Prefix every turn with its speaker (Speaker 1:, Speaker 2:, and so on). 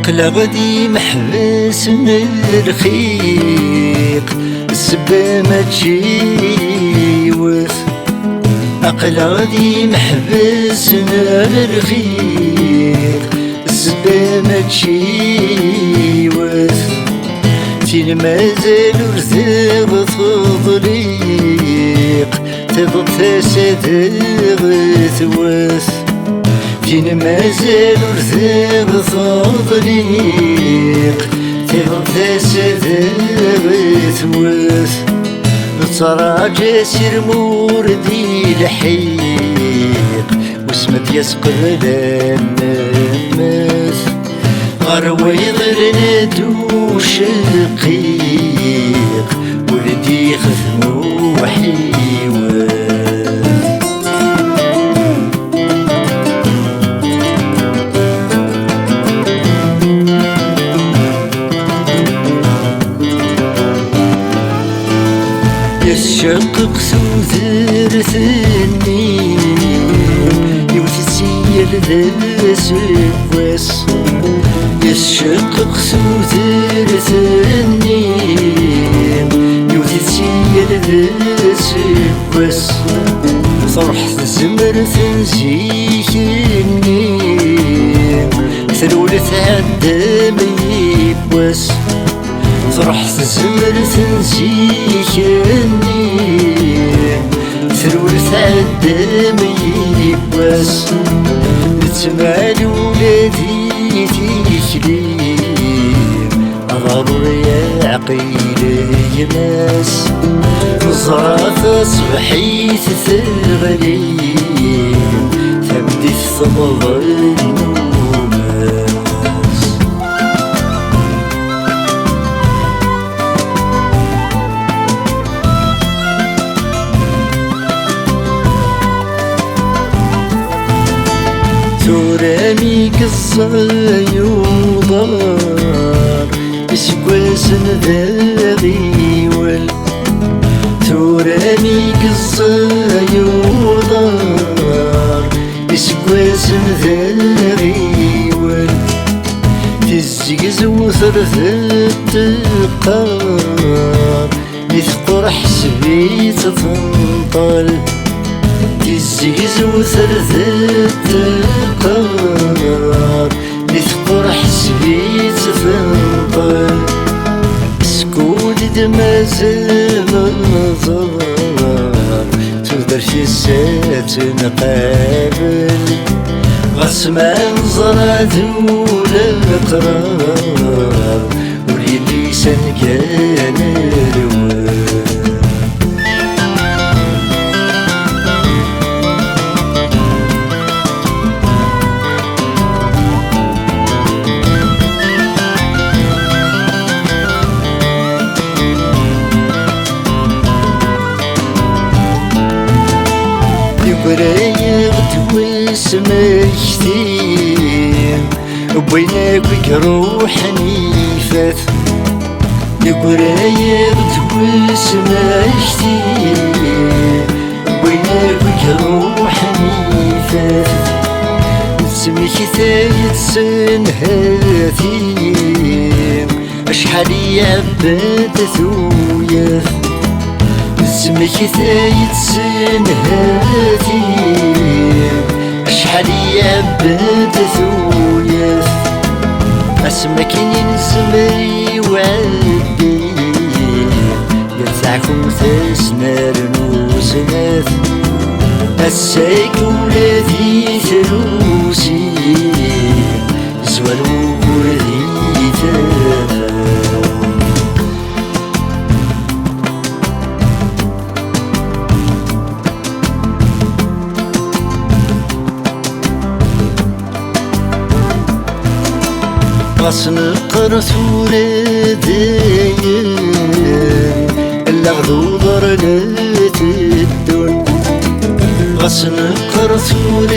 Speaker 1: عقله غادي محبس من الرخيق، السبة ما تجيوث. عقله غادي محبس من الرخيق، السبة ما تجيوث. تين مازال ورثيغ تضليق، تضب تسدغ ثوث. تين مازال ورثيغ تضليق، تضب تسدغ ثوث. نتراجع سير موردي لحيق، واسمت يسقر للنمث. غروي غير ندو شقيق، ولدي خذمو حيوان. يشقق سوذر ثني، يوتسيل ذا سواس. يشقق سوذر ثني، يوتسيل ذا سواس. صرح الزمر تنزيكني، ثلولة عدم يبواس. صرحت الزمر تنسيكني، ثلولة عدم يبواس. نتمعن ولادي تيكليم، ضروري عقيل يماس. نزرع صبحيت ثغليم، ثمدي ثمض النوماس. تراميك الصيودار، بسكواس ذاغيول. تراميك الصيودار، بسكواس ذاغيول. تزقز وثرث التقار، يثقر حسبي تفنطل. تزقز وثرث التقار، يثقر حسبي تفنطل. سكود دمازل نظر، تقدر في السات نقابل. غسما نزرد ولا القرار، وليلي سنقال الروان. برايغ توسم كثير، وبينك ويك روحني فات. برايغ توسم كثير، وبينك ويك روحني فات. نسميك ثايت سنهاتي، اشحال يعبد ثوياث. اسمك ثايت سنهاتي، اشحال يعبد ثوياث. اسمك ينزمري وعدي، يرتعكم تسنار نوسناث. السايق ولادي ثلوسي، زوال وردي تاث. غصن القرثور دايم، اللغدو ضرلت الدون. غصن القرثور